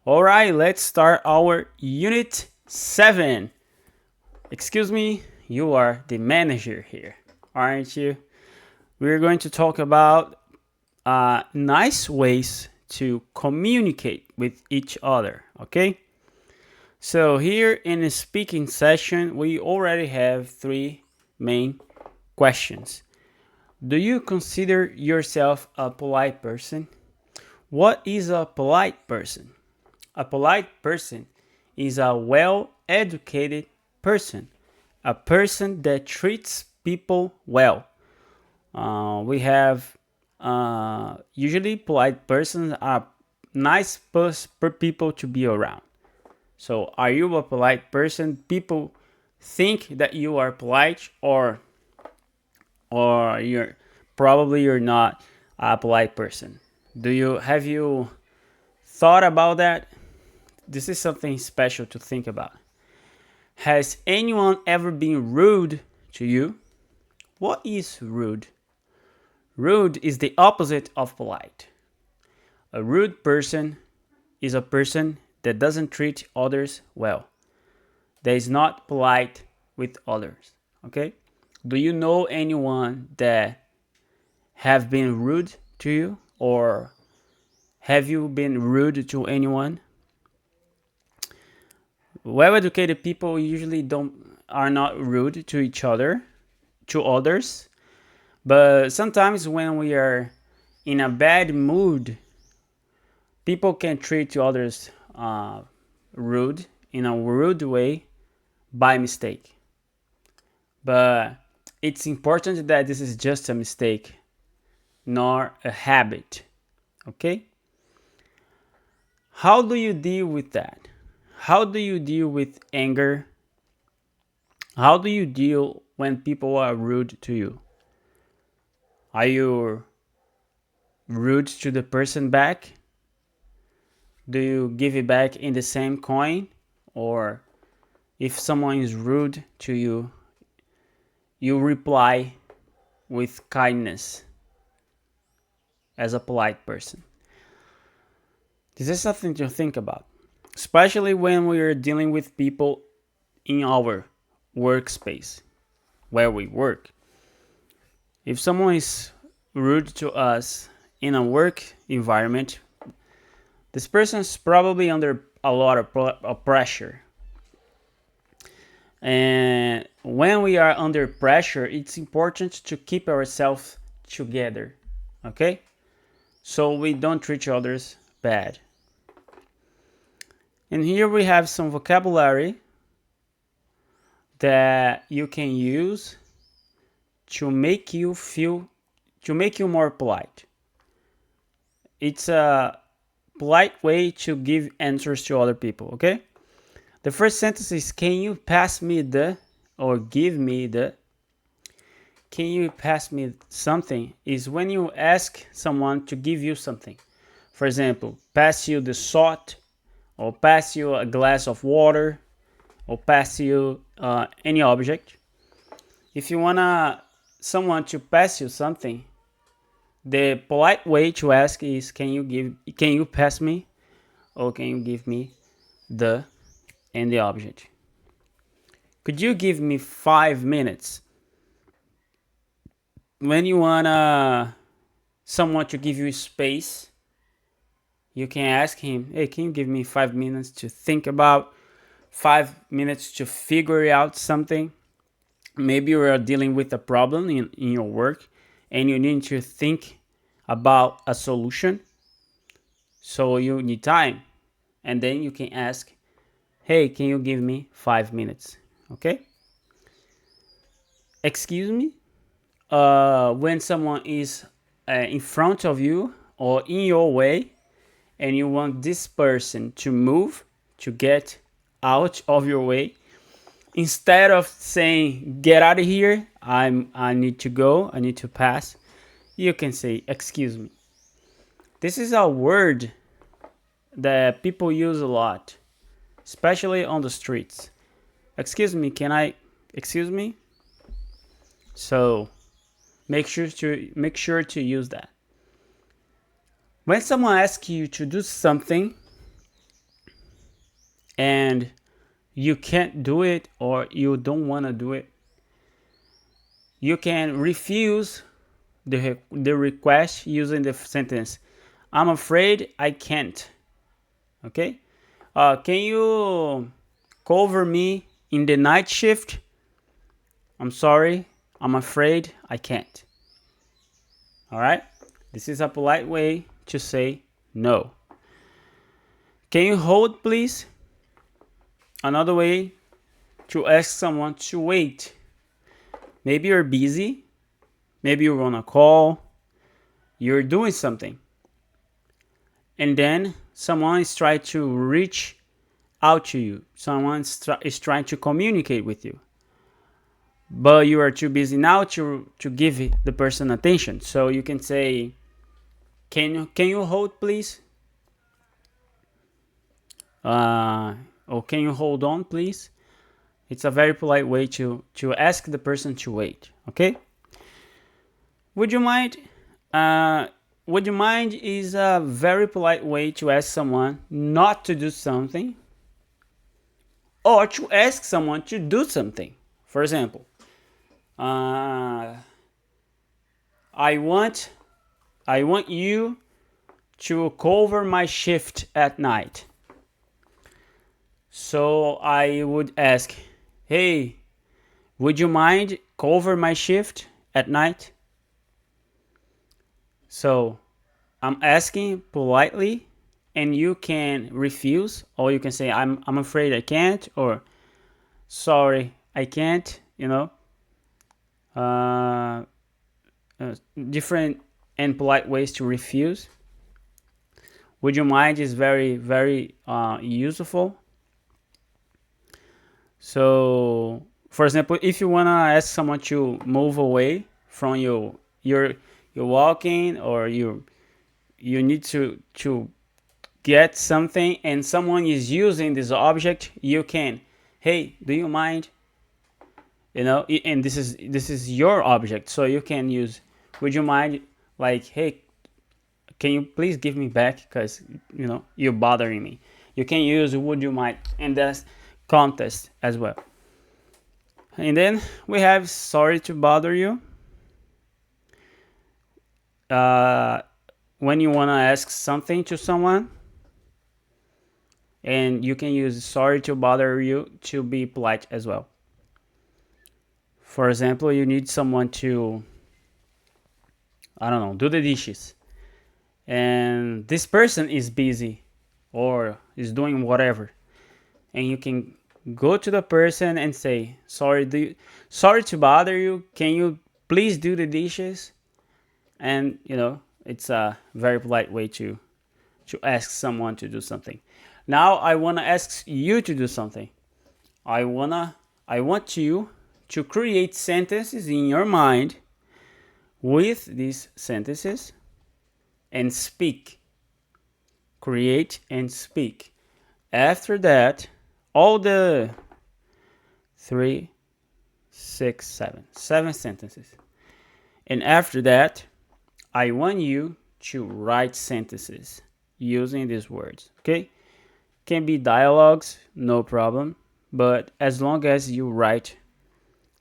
All right, let's start our Unit 7. Excuse me, you are the manager here, aren't you? We're going to talk about nice ways to communicate with each other, okay? So here in the speaking session, we already have 3 main questions. Do you consider yourself a polite person? What is a polite person? A polite person is a well-educated person, a person that treats people well. We have usually polite persons are nice people to be around. So are you a polite person? People think that you are polite, or you're not a polite person. Have you thought about that? This is something special to think about. Has anyone ever been rude to you? What is rude? Rude is the opposite of polite. A rude person is a person that doesn't treat others well, that is not polite with others. Okay? Do you know anyone that have been rude to you, or have you been rude to anyone? Well-educated people usually are not rude to each other, to others, but sometimes when we are in a bad mood, people can treat others rude in a rude way by mistake. But it's important that this is just a mistake, not a habit. Okay? How do you deal with that? How do you deal with anger? How do you deal when people are rude to you? Are you rude to the person back? Do you give it back in the same coin? Or if someone is rude to you, you reply with kindness as a polite person. This is something to think about, especially when we are dealing with people in our workspace where we work. If someone is rude to us in a work environment, this person is probably under a lot of pressure. And when we are under pressure, it's important to keep ourselves together, okay? So we don't treat others bad. And here we have some vocabulary that you can use to make you more polite. It's a polite way to give answers to other people, okay? The first sentence is, can you pass me the, or give me the. Can you pass me something is when you ask someone to give you something. For example, pass you the salt, or pass you a glass of water, or pass you any object. If you want someone to pass you something, the polite way to ask is, can you pass me, or can you give me the and the object. Could you give me 5 minutes? When you want someone to give you space, you can ask him, hey, can you give me 5 minutes to think about, 5 minutes to figure out something? Maybe you are dealing with a problem in your work and you need to think about a solution. So you need time. And then you can ask, hey, can you give me 5 minutes? Okay? Excuse me? When someone is in front of you or in your way, and you want this person to move, to get out of your way, instead of saying, get out of here, I need to go, I need to pass, you can say, excuse me. This is a word that people use a lot, especially on the streets. Excuse me, excuse me? So make sure to use that. When someone asks you to do something, and you can't do it or you don't want to do it, you can refuse the request using the sentence, I'm afraid I can't. Okay? Can you cover me in the night shift? I'm sorry, I'm afraid I can't. All right? This is a polite way to say no. Can you hold, please? Another way to ask someone to wait. Maybe you're busy. Maybe you're on a call. You're doing something. And then someone is trying to reach out to you. Someone is trying to communicate with you. But you are too busy now to give the person attention. So you can say, can you hold, please? Or can you hold on, please? It's a very polite way to ask the person to wait. Okay? Would you mind? Would you mind is a very polite way to ask someone not to do something, or to ask someone to do something. For example, I want you to cover my shift at night. So I would ask, hey, would you mind cover my shift at night? So I'm asking politely, and you can refuse, or you can say, I'm afraid I can't, or sorry, I can't, different and polite ways to refuse. Would you mind is very, very useful. So, for example, if you want to ask someone to move away from you, you're walking, or you need to get something, and someone is using this object, you can, hey, do you mind? And this is your object, so you can use, would you mind, like, hey, can you please give me back, because you're bothering me. You can use would you mind in this context as well. And then we have sorry to bother you. When you want to ask something to someone, and you can use sorry to bother you to be polite as well. For example, you need someone to, I don't know, do the dishes, and this person is busy or is doing whatever, and you can go to the person and say, sorry to bother you, can you please do the dishes? And it's a very polite way to ask someone to do something. Now I want to ask you to do something. I want you to create sentences in your mind with these sentences and speak. Create and speak. After that, all the 3, 6, 7 sentences. And after that, I want you to write sentences using these words. Okay? Can be dialogues, no problem. But as long as you write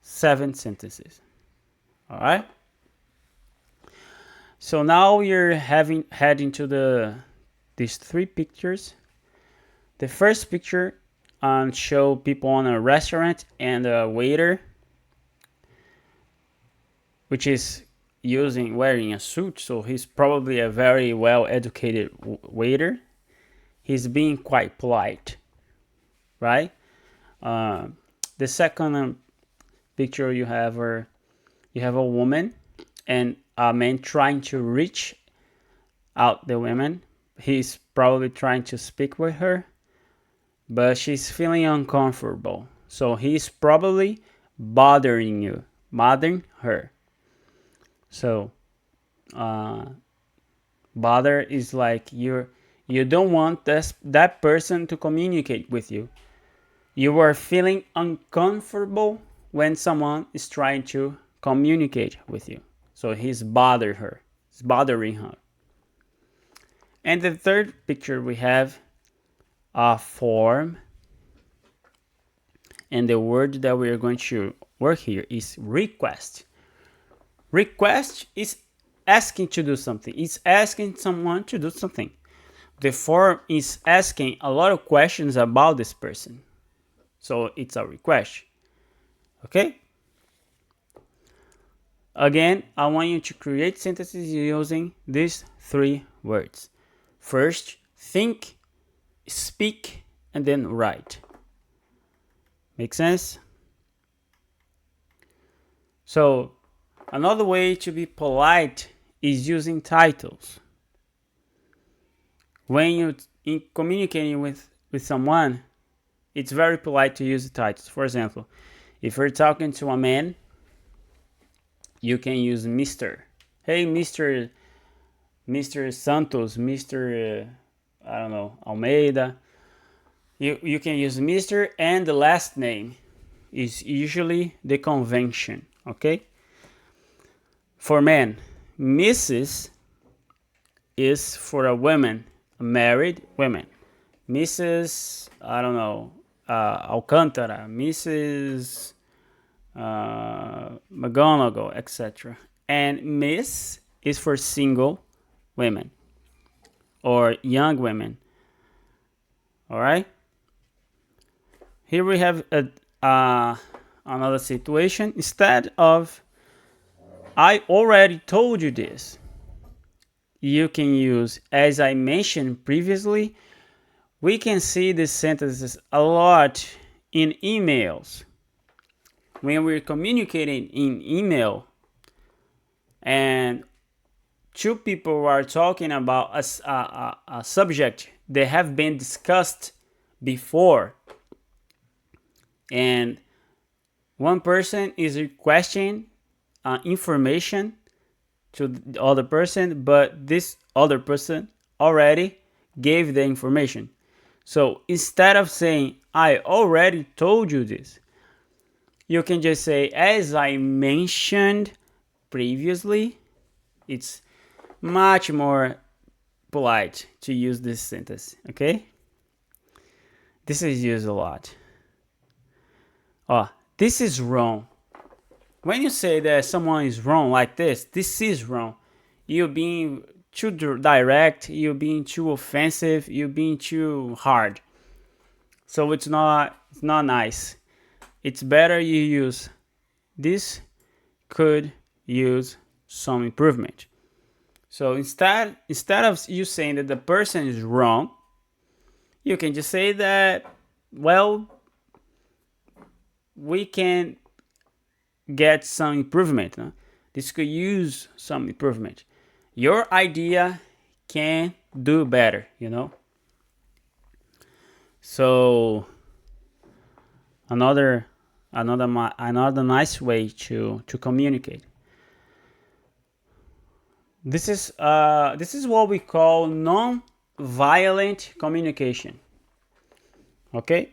7 sentences. All right? So now you're heading to these 3 pictures. The first picture show people on a restaurant and a waiter, which is wearing a suit, so he's probably a very well-educated waiter. He's being quite polite, right? The second picture you have a woman and a man trying to reach out the woman. He's probably trying to speak with her, but she's feeling uncomfortable, so he's probably bothering her. So bother is like you don't want that person to communicate with you. You are feeling uncomfortable when someone is trying to communicate with you. So he's bothering her. And the third picture, we have a form And the word that we are going to work here is request. Request is asking to do something. It's asking someone to do something. The form is asking a lot of questions about this person. So it's a request. Okay? Again, I want you to create sentences using these 3 words. First, think, speak, and then write. Make sense? So, another way to be polite is using titles. When you're communicating with someone, it's very polite to use the titles. For example, if you're talking to a man, you can use Mr. Hey, Mr. Santos, Mr. I don't know, Almeida. You can use Mr. and the last name is usually the convention, okay? For men, Mrs. is for a woman, a married woman. Mrs. I don't know, Alcântara, Mrs. McGonagall, etc. And Miss is for single women or young women. All right. Here we have another situation. Instead of I already told you this, you can use as I mentioned previously. We can see these sentences a lot in emails. When we're communicating in email and 2 people are talking about a subject that have been discussed before, and one person is requesting information to the other person, but this other person already gave the information. So instead of saying, I already told you this, you can just say, as I mentioned previously. It's much more polite to use this sentence, okay? This is used a lot. Oh, this is wrong. When you say that someone is wrong like this is wrong. You're being too direct, you're being too offensive, you're being too hard. So it's not nice. It's better you use this could use some improvement. So instead of you saying that the person is wrong, you can just say that, well, we can get some improvement. Huh? This could use some improvement. Your idea can do better, you know? So another nice way to communicate. This is what we call non-violent communication. Okay,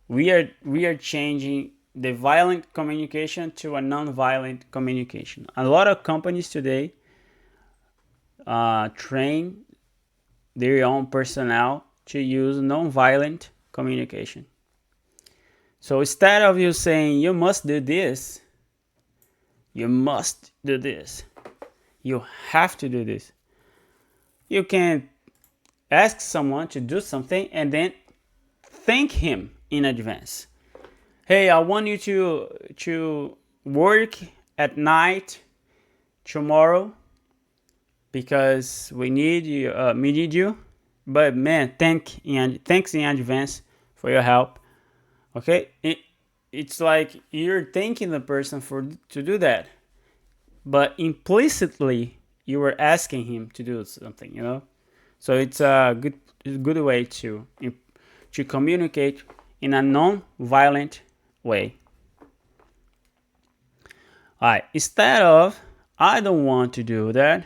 we are changing the violent communication to a non-violent communication. A lot of companies today train their own personnel to use non-violent communication. So instead of you saying you must do this, you must do this, you have to do this, you can ask someone to do something and then thank him in advance. Hey, I want you to work at night tomorrow because we need you. But man, thanks in advance for your help. Okay, it's like you're thanking the person to do that, but implicitly you were asking him to do something, you know. So it's a good way to communicate in a non-violent way. All right, instead of I don't want to do that.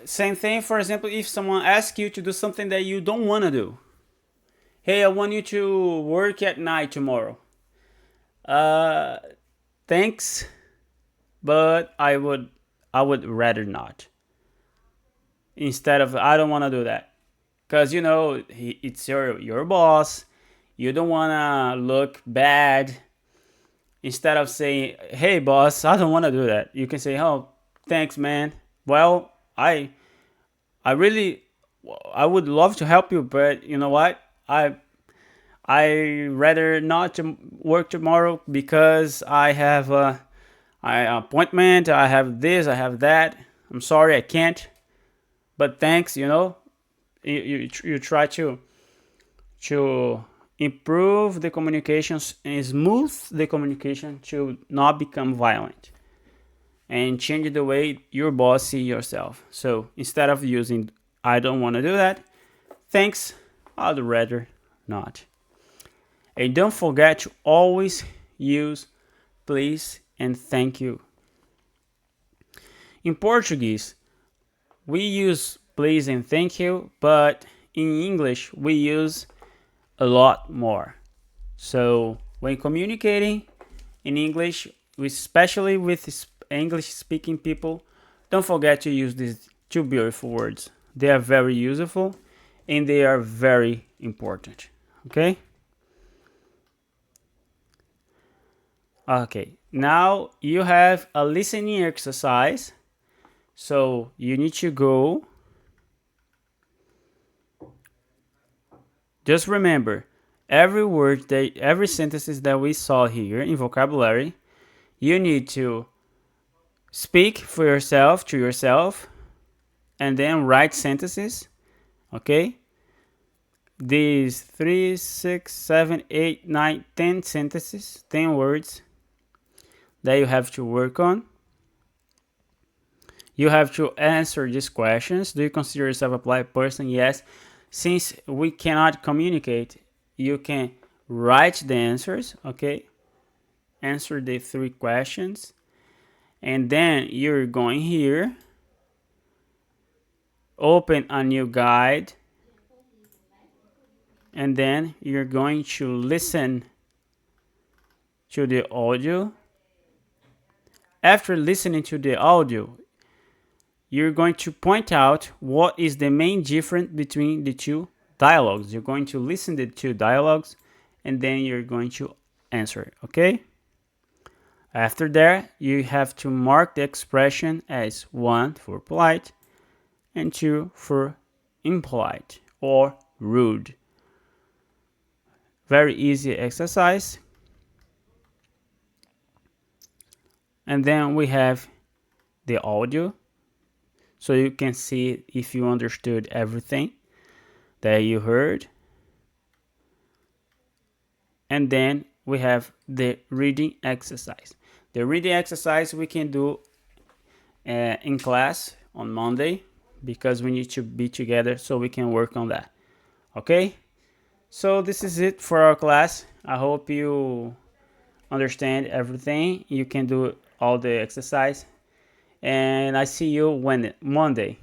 Same thing, for example, if someone asks you to do something that you don't want to do. Hey, I want you to work at night tomorrow. Thanks, but I would rather not. Instead of I don't want to do that, because you know it's your boss. You don't want to look bad. Instead of saying, hey boss, I don't want to do that, you can say, oh, thanks man. Well, I really, I would love to help you, but you know what? I rather not to work tomorrow because I have an appointment. I have this. I have that. I'm sorry, I can't. But thanks. You know, you try to improve the communications and smooth the communication to not become violent and change the way your boss see yourself. So instead of using I don't want to do that, thanks, I'd rather not. And don't forget to always use please and thank you. In Portuguese, we use please and thank you, but in English, we use a lot more. So when communicating in English, especially with English speaking people, don't forget to use these two beautiful words. They are very useful and they are very important. Okay? Okay, now you have a listening exercise. So you need to go. Just remember, every sentences that we saw here in vocabulary, you need to speak for yourself, to yourself, and then write sentences. Okay? These 3, 6, 7, 8, 9, 10 sentences, 10 words that you have to work on. You have to answer these questions. Do you consider yourself a polite person? Yes. Since we cannot communicate, you can write the answers, okay? Answer the 3 questions. And then you're going here, open a new guide, and then you're going to listen to the audio. After listening to the audio, you're going to point out what is the main difference between the two dialogues. You're going to listen to the 2 dialogues and then you're going to answer, okay? After that, you have to mark the expression as 1 for polite and 2 for impolite or rude. Very easy exercise. And then we have the audio, so you can see if you understood everything that you heard. And then we have the reading exercise. The reading exercise we can do in class on Monday because we need to be together so we can work on that. Okay? So this is it for our class. I hope you understand everything. You can do all the exercise. And I see you Monday.